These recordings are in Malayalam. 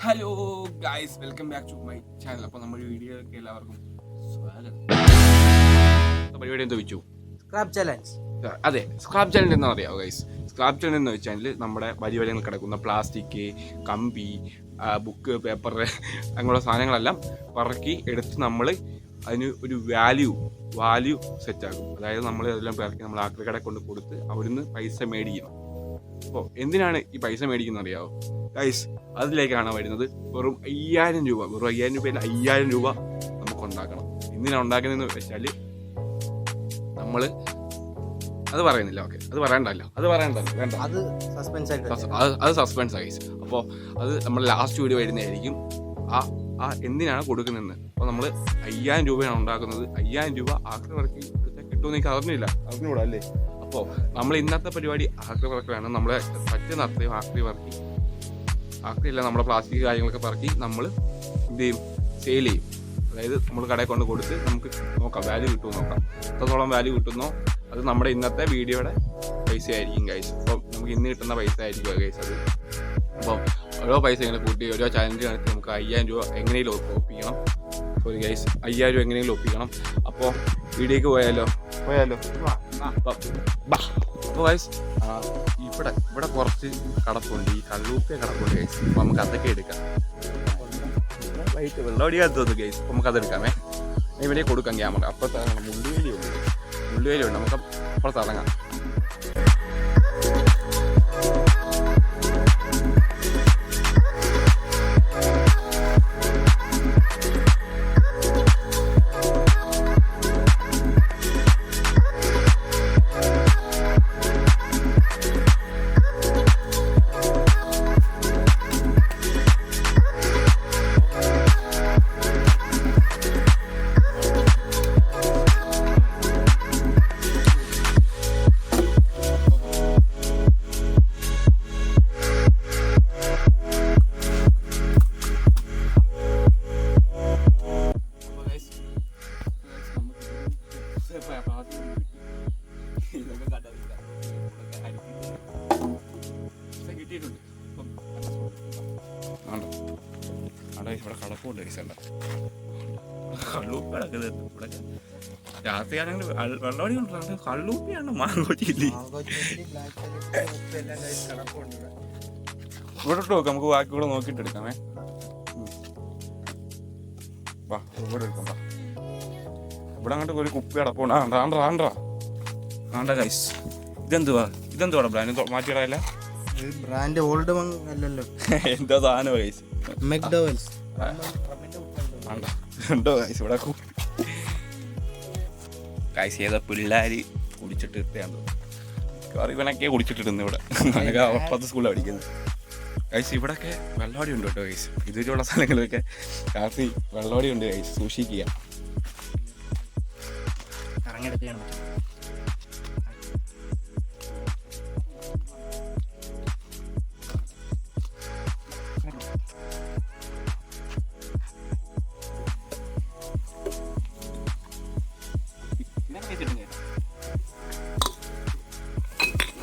Hello guys, welcome back to my channel. അപ്പോൾ നമ്മുടെ വീഡിയോയ്ക്ക് എല്ലാവർക്കും സ്വാഗതം. പരിപാടി എന്താ വെച്ചു? Scrap challenge. അതെ, സ്ക്രാപ്പ് ചലഞ്ച് എന്താ അറിയാമോ ഗൈസ്? സ്ക്രാപ്പ് ചലഞ്ച് എന്ന് വെച്ചാൽ നമ്മുടെ വലിയ വലിയ കിടക്കുന്ന പ്ലാസ്റ്റിക്, കമ്പി, ബുക്ക്, പേപ്പർ അങ്ങനെയുള്ള സാധനങ്ങളെല്ലാം പറക്കി എടുത്ത് നമ്മൾ അതിന് ഒരു വാല്യൂ സെറ്റാക്കും. അതായത് നമ്മൾ അതെല്ലാം പറക്കി നമ്മൾ ആക്രി കടയിൽ കൊണ്ട് കൊടുത്ത് അവിടുന്ന് പൈസ മേടിക്കണം. അപ്പോൾ എന്തിനാണ് ഈ പൈസ മേടിക്കുന്നത് അറിയാമോ ഗൈസ്? അതിലേക്കാണ് വരുന്നത്. വെറും 5000 രൂപ, വെറും 5000 രൂപയിൽ 5000 രൂപ നമുക്ക് ഉണ്ടാക്കണം. എന്തിനാണ് ഉണ്ടാക്കുന്നതെന്ന് വെച്ചാൽ നമ്മൾ അത് പറയുന്നില്ല. ഓക്കെ, അത് പറയണ്ടല്ലോ വേണ്ട, അത് സസ്പെൻസ് ആയിട്ട് അത് സസ്പെൻസ് ഗൈസ്. അപ്പോൾ അത് നമ്മൾ ലാസ്റ്റ് വീഡിയോ വരുന്നതായിരിക്കും. എന്തിനാണ് കൊടുക്കുന്നതെന്ന്. അപ്പോൾ നമ്മൾ 5000 രൂപയാണ് ഉണ്ടാക്കുന്നത്. 5000 രൂപ ആക്രി വർക്കി കിട്ടുമെന്ന് എനിക്ക് അറിഞ്ഞൂടാ അല്ലേ? അപ്പോൾ നമ്മൾ ഇന്നത്തെ പരിപാടി ആക്രി വർക്കലാണ്. നമ്മളെ പറ്റുന്ന അത്രയും ആക്രിയല്ല, നമ്മുടെ പ്ലാസ്റ്റിക് കാര്യങ്ങളൊക്കെ പറക്കി നമ്മൾ എന്ത് ചെയ്യും, സെയിൽ ചെയ്യും. അതായത് നമ്മൾ കടയിൽ കൊണ്ട് കൊടുത്ത് നമുക്ക് നോക്കാം വാല്യൂ കിട്ടുമോ നോക്കാം. എത്രത്തോളം വാല്യൂ കിട്ടുന്നോ അത് നമ്മുടെ ഇന്നത്തെ വീഡിയോയുടെ പൈസ ആയിരിക്കും ഗൈസ്. അപ്പം നമുക്ക് ഇന്ന് കിട്ടുന്ന പൈസ ആയിരിക്കും ഗൈസ് അത്. അപ്പം ഓരോ പൈസ ഇങ്ങനെ കൂട്ടി ഓരോ ചാലഞ്ച് കണക്ക് നമുക്ക് 5000 രൂപ എങ്ങനെയും ഒപ്പിക്കണം. സോറി ഗൈസ്, 5000 രൂപ എങ്ങനെയെങ്കിലും ഒപ്പിക്കണം. അപ്പോൾ വീഡിയോക്ക് പോയാലോ? അപ്പോൾ ഗൈസ് ഇവിടെ കുറച്ച് കടപ്പുണ്ട്, ഈ കള്ളൂപ്പിയ കടപ്പുണ്ട് ഗൈസ്. അപ്പോൾ നമുക്ക് അതൊക്കെ എടുക്കാം. വൈറ്റ് വെള്ളമടിയാത്ത തോന്നുന്നു ഗൈസ്. അപ്പോൾ നമുക്ക് അതെടുക്കാമേ. ഇവിടെ കൊടുക്കാം ക്യാമറ. അപ്പുറത്ത് മുള്ളുവേലിയുണ്ട്, നമുക്ക് അപ്പുറത്ത് ഇറങ്ങാം. ഇവിടെ കടപ്പുണ്ട് ഗൈസണ്ട, കള്ളൂപ്പി കിടക്കുന്നത്. ഇവിടെ രാത്രിയാണെങ്കിൽ വെള്ളമടി കൊണ്ടാണ്, കള്ളൂപ്പിയാണ് മാങ്ങോച്ചില്ലേ. ഇവിടെ ഇട്ട് നോക്കാം, നമുക്ക് ബാക്കി കൂടെ നോക്കിയിട്ട് എടുക്കാമേ. വാ ഇവിടെ എടുക്കാം. വാ ഇവിടെ അങ്ങോട്ട് ഒരു കുപ്പി കിടപ്പുണ്ട്. ആണ്ട ഗൈസ്, ഇതെന്തുവാ ബ്രാൻഡ് മാറ്റിയിടല്ല? ബ്രാൻഡ് ഓൾഡ് അല്ലല്ലോ, എന്താ സാധനം ഗൈസ്? മെക്ഡോവൽസ് ഉണ്ടോ ഗൈസ് ഇവിടെ ഗൈസ്? ഏതാ പിള്ളേര് കുടിച്ചിട്ട് ഇട്ടാണ് ഇവനൊക്കെ കുടിച്ചിട്ടിരുന്നു ഇവിടെ. ഞാനൊക്കെ അപ്പുറത്തെ സ്കൂളിലാണ് പഠിക്കുന്നത് ഗൈസ്. ഇവിടെയൊക്കെ വെള്ളവാടി ഉണ്ട് കേട്ടോ ഗൈസ്. ഇതുവരെയുള്ള സ്ഥലങ്ങളിലൊക്കെ രാത്രി വെള്ളവാടി ഉണ്ട് ഗൈസ്, സൂക്ഷിക്കുക. ഇറങ്ങിയെടുക്കുകയാണ്.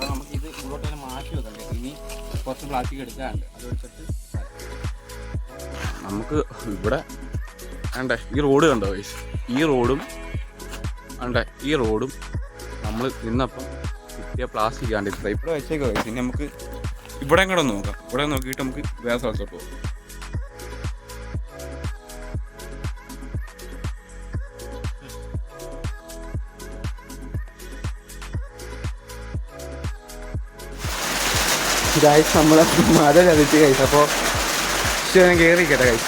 നമുക്കിത് ഇങ്ങോട്ടേലും മാറ്റി വെക്കണ്ടേ? ഇനി കുറച്ച് പ്ലാസ്റ്റിക് എടുക്കാറുണ്ട്, അതെടുത്തിട്ട് നമുക്ക് ഇവിടെ വേണ്ടേ. ഈ റോഡ് കണ്ടോ ഗൈസ്? ഈ റോഡും നമ്മൾ നിന്നപ്പം കിട്ടിയ പ്ലാസ്റ്റിക് ആണ്ട് ഇത്ര ഇവിടെ വെച്ചേക്കോ ഗൈസ്. ഇനി നമുക്ക് ഇവിടെ കൂടെ നോക്കാം. ഇവിടെ നോക്കിയിട്ട് നമുക്ക് വേറെ സ്ഥലത്തോട്ട് പോകും. ഗൈസ് നമ്മളെ മഴ ചതിച്ച് ഗൈസ്. അപ്പോൾ കയറിക്കട്ടെ ഗൈസ്.